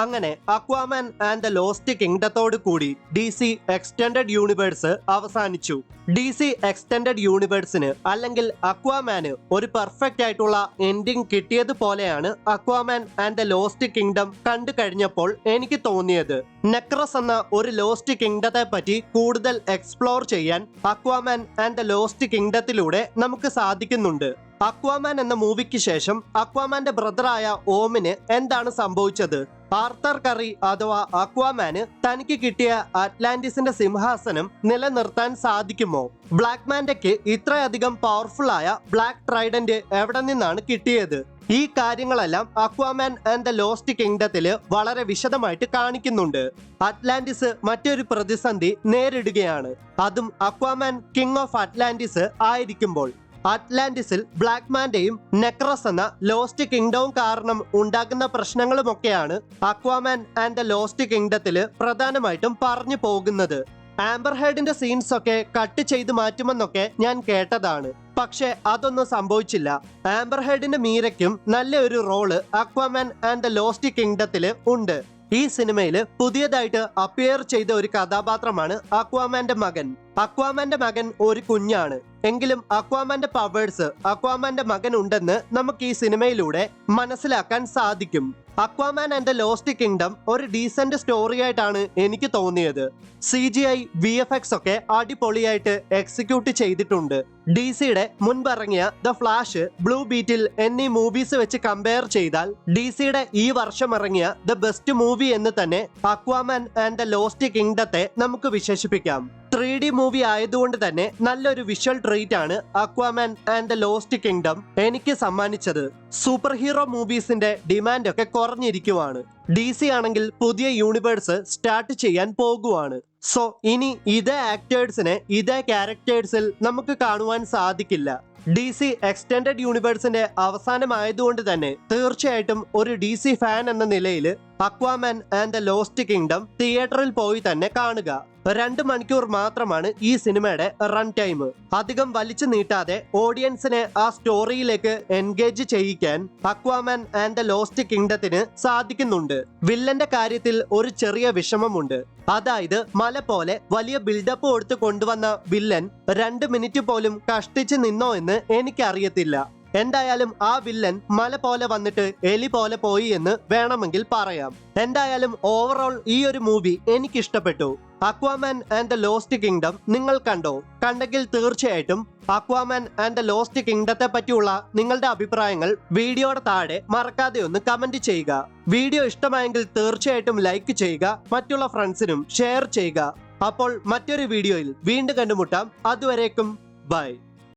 അങ്ങനെ Aquaman and the lost കിങ്ഡത്തോട് കൂടി DC എക്സ്റ്റൻഡഡ് യൂണിവേഴ്സ് അവസാനിച്ചു. DC എക്സ്റ്റൻഡഡ് യൂണിവേഴ്സിന് അല്ലെങ്കിൽ അക്വാമാന് ഒരു പെർഫെക്റ്റ് ആയിട്ടുള്ള എൻഡിങ് കിട്ടിയതുപോലെയാണ് Aquaman and the lost kingdom കണ്ടു കഴിഞ്ഞപ്പോൾ എനിക്ക് തോന്നിയത്. നെക്രസ് എന്ന ഒരു ലോസ്റ്റ് കിങ്ഡത്തെ പറ്റി കൂടുതൽ എക്സ്പ്ലോർ ചെയ്യാൻ അക്വാമാൻ ആൻഡ് ദ ലോസ്റ്റ് കിങ്ഡത്തിലൂടെ നമുക്ക് സാധിക്കുന്നുണ്ട്. അക്വാമാൻ എന്ന മൂവിക്ക് ശേഷം അക്വാമാന്റെ ബ്രദറായ ഓമിന് എന്താണ് സംഭവിച്ചത്? ആർത്തർ കറി അഥവാ അക്വാമാന് തനിക്ക് കിട്ടിയ അറ്റ്ലാന്റിസിന്റെ സിംഹാസനം നിലനിർത്താൻ സാധിക്കുമോ? ബ്ലാക്ക് മാൻഡയ്ക്ക് ഇത്രയധികം പവർഫുൾ ആയ ബ്ലാക്ക് ട്രൈഡന്റ് എവിടെ നിന്നാണ് കിട്ടിയത്? ഈ കാര്യങ്ങളെല്ലാം അക്വാമാൻ ആൻഡ് ദ ലോസ്റ്റ് കിങ്ഡത്തില് വളരെ വിശദമായിട്ട് കാണിക്കുന്നുണ്ട്. അറ്റ്ലാന്റിസ് മറ്റൊരു പ്രതിസന്ധി നേരിടുകയാണ്. അതും അക്വാമാൻ കിങ് ഓഫ് അറ്റ്ലാന്റിസ് ആയിരിക്കുമ്പോൾ. അറ്റ്ലാന്റിസിൽ ബ്ലാക്ക് മാൻഡയും നെക്രസ് എന്ന ലോസ്റ്റ് കിങ്ഡവും കാരണം ഉണ്ടാകുന്ന പ്രശ്നങ്ങളുമൊക്കെയാണ് അക്വാമാൻ ആൻഡ് ദ ലോസ്റ്റ് കിങ്ഡത്തില് പ്രധാനമായിട്ടും പറഞ്ഞു പോകുന്നത്. ആംബർ ഹെർഡിന്റെ സീൻസ് ഒക്കെ കട്ട് ചെയ്ത് മാറ്റുമെന്നൊക്കെ ഞാൻ കേട്ടതാണ്. പക്ഷെ അതൊന്നും സംഭവിച്ചില്ല. ആംബർ ഹെർഡിന്റെ മീരയ്ക്കും നല്ലൊരു role Aquaman and the lost കിങ്ഡത്തില് ഉണ്ട്. ഈ സിനിമയിൽ പുതിയതായിട്ട് അപ്പിയർ ചെയ്ത ഒരു കഥാപാത്രമാണ് അക്വാമാന്റെ മകൻ. അക്വാമാന്റെ മകൻ ഒരു കുഞ്ഞാണ് എങ്കിലും അക്വാമാന്റെ പവേഴ്സ് അക്വാമാന്റെ മകൻ ഉണ്ടെന്ന് നമുക്ക് ഈ സിനിമയിലൂടെ മനസ്സിലാക്കാൻ സാധിക്കും. Aquaman and the lost kingdom ഒരു ഡീസന്റ് സ്റ്റോറി ആയിട്ടാണ് എനിക്ക് തോന്നിയത്. CGI VFX ഒക്കെ അടിപൊളിയായിട്ട് എക്സിക്യൂട്ട് ചെയ്തിട്ടുണ്ട്. DC-യുടെ മുൻപിറങ്ങിയ ദ ഫ്ലാഷ്, ബ്ലൂ ബീറ്റിൽ എന്നീ മൂവീസ് വെച്ച് കമ്പയർ ചെയ്താൽ DC-യുടെ ഈ വർഷം ഇറങ്ങിയ ദ ബെസ്റ്റ് മൂവി എന്ന് തന്നെ അക്വാമാൻ ആൻഡ് ദ ലോസ്റ്റ് കിങ്ഡത്തെ നമുക്ക് വിശേഷിപ്പിക്കാം. 3D മൂവി ആയതുകൊണ്ട് തന്നെ നല്ലൊരു വിഷ്വൽ ട്രീറ്റ് ആണ് Aquaman and the lost kingdom എനിക്ക് സമ്മാനിച്ചത്. സൂപ്പർ ഹീറോ മൂവീസിന്റെ ഡിമാൻഡ് ഒക്കെ കുറഞ്ഞിരിക്കുവാണ്. DC ആണെങ്കിൽ പുതിയ യൂണിവേഴ്സ് സ്റ്റാർട്ട് ചെയ്യാൻ പോകുവാണ്. സോ ഇനി ഇതേ ആക്ടേഴ്സിനെ ഇതേ ക്യാരക്ടേഴ്സിൽ നമുക്ക് കാണുവാൻ സാധിക്കില്ല. DC എക്സ്റ്റൻഡഡ് യൂണിവേഴ്സിന്റെ അവസാനമായതുകൊണ്ട് തന്നെ തീർച്ചയായിട്ടും ഒരു DC ഫാൻ എന്ന നിലയിൽ Aquaman and the lost kingdom തിയേറ്ററിൽ പോയി തന്നെ കാണുക. 2 മണിക്കൂർ മാത്രമാണ് ഈ സിനിമയുടെ റൺ ടൈം. അധികം വലിച്ചു നീട്ടാതെ ഓഡിയൻസിനെ ആ സ്റ്റോറിയിലേക്ക് എൻഗേജ് ചെയ്യിക്കാൻ അക്വാമാൻ ആൻഡ് ദ ലോസ്റ്റ് കിങ്ഡത്തിന് സാധിക്കുന്നുണ്ട്. വില്ലന്റെ കാര്യത്തിൽ ഒരു ചെറിയ വിഷമമുണ്ട്. അതായത് മല പോലെ വലിയ ബിൽഡപ്പ് കൊടുത്ത് കൊണ്ടുവന്ന വില്ലൻ 2 മിനിറ്റ് പോലും കഷ്ടിച്ച് നിന്നോ എന്ന് എനിക്കറിയത്തില്ല. എന്തായാലും ആ വില്ലൻ മല പോലെ വന്നിട്ട് എലി പോലെ പോയി എന്ന് വേണമെങ്കിൽ പറയാം. എന്തായാലും ഓവറോൾ ഈ ഒരു മൂവി എനിക്ക് ഇഷ്ടപ്പെട്ടു. Aquaman and the lost kingdom നിങ്ങൾ കണ്ടോ? കണ്ടെങ്കിൽ തീർച്ചയായിട്ടും അക്വാമാൻ ആൻഡ് ദ ലോസ്റ്റ് കിങ്ഡത്തെ പറ്റിയുള്ള നിങ്ങളുടെ അഭിപ്രായങ്ങൾ വീഡിയോയുടെ താഴെ മറക്കാതെ ഒന്ന് കമന്റ് ചെയ്യുക. വീഡിയോ ഇഷ്ടമായെങ്കിൽ തീർച്ചയായിട്ടും ലൈക്ക് ചെയ്യുക, മറ്റുള്ള ഫ്രണ്ട്സിനും ഷെയർ ചെയ്യുക. അപ്പോൾ മറ്റൊരു വീഡിയോയിൽ വീണ്ടും കണ്ടുമുട്ടാം. അതുവരേക്കും ബൈ.